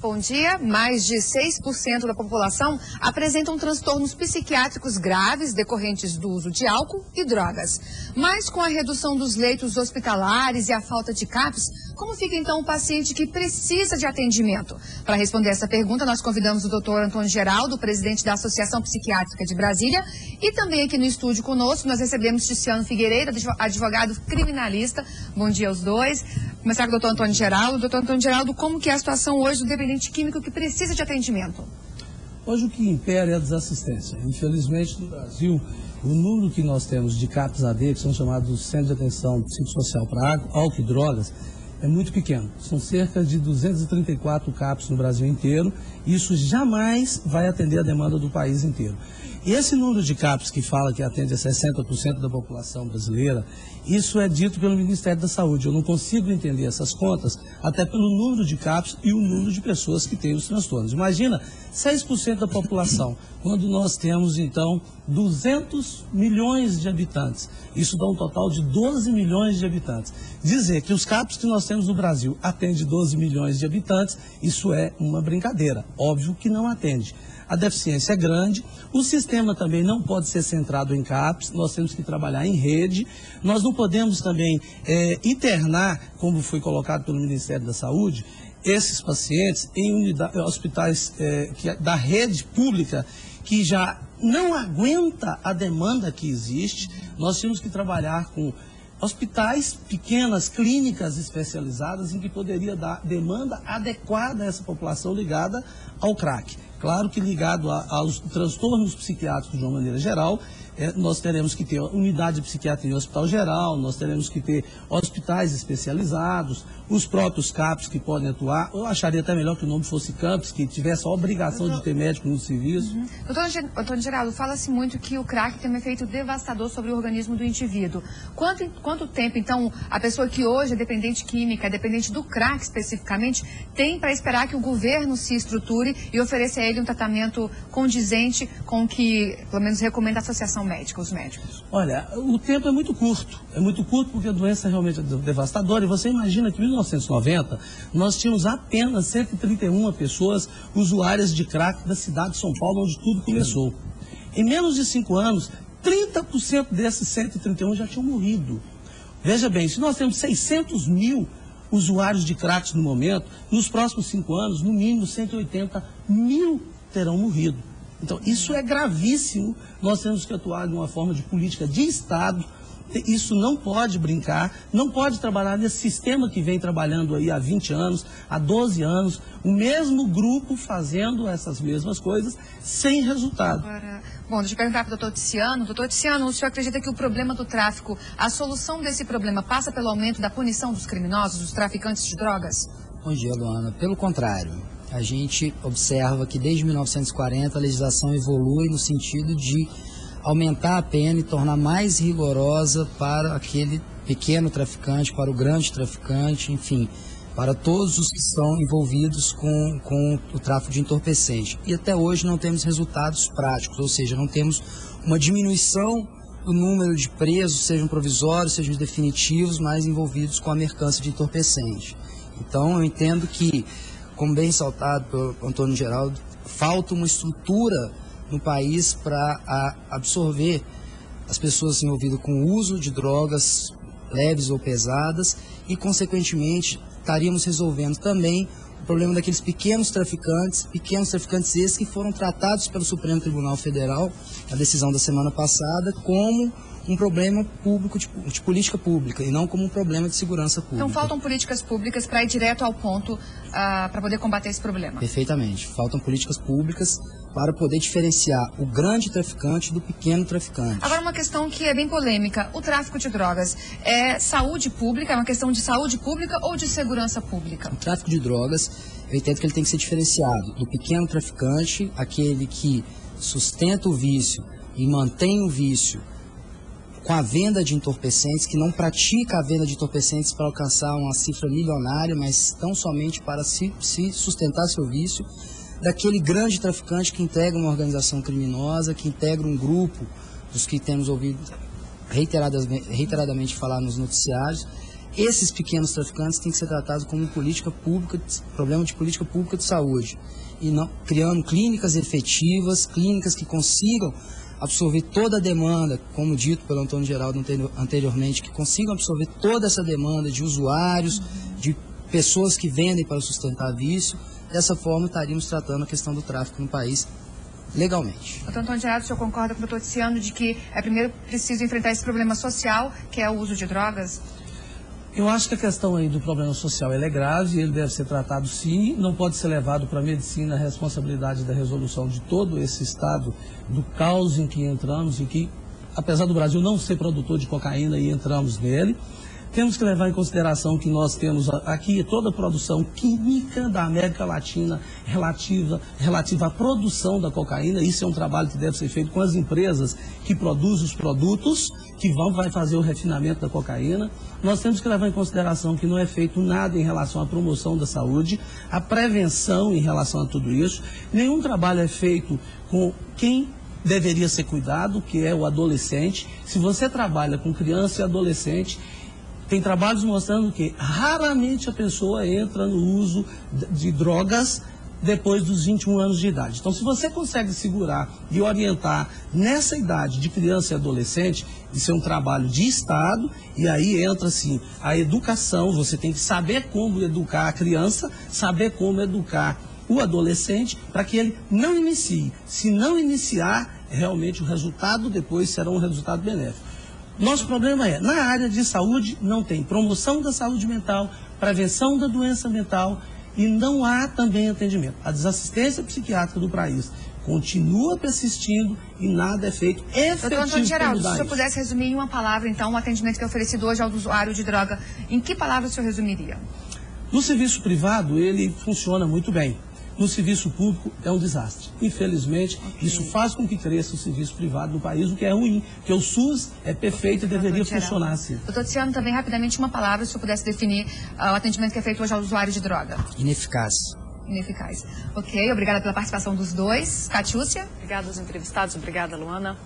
bom dia. Mais de 6% da população apresentam transtornos psiquiátricos graves decorrentes do uso de álcool e drogas. Mas com a redução dos leitos hospitalares e a falta de CAPs, como fica então o paciente que precisa de atendimento? Para responder essa pergunta, nós convidamos o Dr. Antônio Geraldo, presidente da Associação Psiquiátrica de Brasília, e também aqui no estúdio conosco nós recebemos Tiziano Figueiredo, advogado criminalista. Bom dia aos dois. Começar com o doutor Antônio Geraldo. Doutor Antônio Geraldo, como que é a situação hoje do dependente químico que precisa de atendimento? Hoje o que impera é a desassistência. Infelizmente, no Brasil, o número que nós temos de CAPS-AD, que são chamados Centros de Atenção Psicossocial para Álcool e Drogas, é muito pequeno. São cerca de 234 CAPs no Brasil inteiro. Isso jamais vai atender a demanda do país inteiro. E esse número de CAPs que fala que atende a 60% da população brasileira, isso é dito pelo Ministério da Saúde. Eu não consigo entender essas contas, até pelo número de CAPs e o número de pessoas que têm os transtornos. Imagina, 6% da população, quando nós temos, então, 200 milhões de habitantes. Isso dá um total de 12 milhões de habitantes. Dizer que os CAPs que nós temos no Brasil atendem 12 milhões de habitantes, isso é uma brincadeira. Óbvio que não atende. A deficiência é grande, o sistema também não pode ser centrado em CAPs, nós temos que trabalhar em rede, nós não podemos também internar, como foi colocado pelo Ministério da Saúde, esses pacientes em hospitais da rede pública que já não aguenta a demanda que existe. Nós temos que trabalhar com hospitais pequenas, clínicas especializadas em que poderia dar demanda adequada a essa população ligada ao crack. Claro que ligado aos transtornos psiquiátricos de uma maneira geral, nós teremos que ter unidade de psiquiatria em hospital geral, nós teremos que ter hospitais especializados, os próprios CAPs que podem atuar. Eu acharia até melhor que o nome fosse CAMPs, que tivesse a obrigação de ter médico no serviço. Doutor Antônio Geraldo, fala-se muito que o crack tem um efeito devastador sobre o organismo do indivíduo. Quanto tempo, então, a pessoa que hoje é dependente química, dependente do crack especificamente, tem para esperar que o governo se estruture e ofereça a ele um tratamento condizente com o que, pelo menos, recomenda a Associação Médica, os médicos? Olha, o tempo é muito curto. É muito curto porque a doença realmente é devastadora. E você imagina que em 1990 nós tínhamos apenas 131 pessoas usuárias de crack da cidade de São Paulo, onde tudo começou. Em menos de 5 anos, 30% desses 131 já tinham morrido. Veja bem, se nós temos 600 mil usuários de crack no momento, nos próximos 5 anos, no mínimo 180 mil terão morrido. Então, isso é gravíssimo. Nós temos que atuar de uma forma de política de Estado. Isso não pode brincar, não pode trabalhar nesse sistema que vem trabalhando aí há 20 anos, há 12 anos, o mesmo grupo fazendo essas mesmas coisas sem resultado. Bom, deixa eu perguntar para o doutor Tiziano. Doutor Tiziano, o senhor acredita que o problema do tráfico, a solução desse problema passa pelo aumento da punição dos criminosos, dos traficantes de drogas? Bom dia, Luana. Pelo contrário, a gente observa que desde 1940 a legislação evolui no sentido de aumentar a pena e tornar mais rigorosa para aquele pequeno traficante, para o grande traficante, enfim, para todos os que estão envolvidos com o tráfico de entorpecente. E até hoje não temos resultados práticos, ou seja, não temos uma diminuição do número de presos, sejam provisórios, sejam definitivos, mais envolvidos com a mercância de entorpecente. Então, eu entendo que, como bem ressaltado pelo Antônio Geraldo, falta uma estrutura no país para absorver as pessoas envolvidas com o uso de drogas leves ou pesadas e, consequentemente, estaríamos resolvendo também o problema daqueles pequenos traficantes esses que foram tratados pelo Supremo Tribunal Federal, a decisão da semana passada, como um problema público, de política pública, e não como um problema de segurança pública. Então faltam políticas públicas para ir direto ao ponto para poder combater esse problema? Perfeitamente. Faltam políticas públicas para poder diferenciar o grande traficante do pequeno traficante. Agora, uma questão que é bem polêmica. O tráfico de drogas é saúde pública? É uma questão de saúde pública ou de segurança pública? O tráfico de drogas, eu entendo que ele tem que ser diferenciado do pequeno traficante, aquele que sustenta o vício e mantém o vício com a venda de entorpecentes, que não pratica a venda de entorpecentes para alcançar uma cifra milionária, mas tão somente para se sustentar seu vício, daquele grande traficante que integra uma organização criminosa, que integra um grupo, dos que temos ouvido reiteradamente falar nos noticiários, esses pequenos traficantes têm que ser tratados como política pública, problema de política pública de saúde, e não criando clínicas efetivas, clínicas que consigam absorver toda a demanda, como dito pelo Antônio Geraldo anteriormente, que consigam absorver toda essa demanda de usuários, de pessoas que vendem para sustentar vício. Dessa forma, estaríamos tratando a questão do tráfico no país legalmente. Doutor Antônio Geraldo, o senhor concorda com o doutor Tiziano de que é primeiro preciso enfrentar esse problema social, que é o uso de drogas? Eu acho que a questão aí do problema social ele é grave, ele deve ser tratado sim, não pode ser levado para a medicina a responsabilidade da resolução de todo esse estado do caos em que entramos e que, apesar do Brasil não ser produtor de cocaína e entramos nele, temos que levar em consideração que nós temos aqui toda a produção química da América Latina relativa à produção da cocaína. Isso é um trabalho que deve ser feito com as empresas que produzem os produtos, que vai fazer o refinamento da cocaína. Nós temos que levar em consideração que não é feito nada em relação à promoção da saúde, à prevenção em relação a tudo isso. Nenhum trabalho é feito com quem deveria ser cuidado, que é o adolescente. Se você trabalha com criança e adolescente, tem trabalhos mostrando que raramente a pessoa entra no uso de drogas depois dos 21 anos de idade. Então, se você consegue segurar e orientar nessa idade de criança e adolescente, isso é um trabalho de Estado, e aí entra, assim, a educação. Você tem que saber como educar a criança, saber como educar o adolescente, para que ele não inicie. Se não iniciar, realmente o resultado depois será um resultado benéfico. Nosso problema é, na área de saúde, não tem promoção da saúde mental, prevenção da doença mental e não há também atendimento. A desassistência psiquiátrica do país continua persistindo e nada é feito efetivo. Doutor Antônio Geraldo, se o senhor pudesse resumir em uma palavra, então, o atendimento que é oferecido hoje ao usuário de droga, em que palavra o senhor resumiria? No serviço privado, ele funciona muito bem. No serviço público é um desastre. Infelizmente, isso faz com que cresça o serviço privado no país, o que é ruim, porque o SUS é perfeito e deveria funcionar assim. Doutor Tiziano, também rapidamente uma palavra, se eu pudesse definir o atendimento que é feito hoje ao usuário de droga. Ineficaz. Ineficaz. Ok, obrigada pela participação dos dois. Catiúcia? Obrigada aos entrevistados, obrigada, Luana.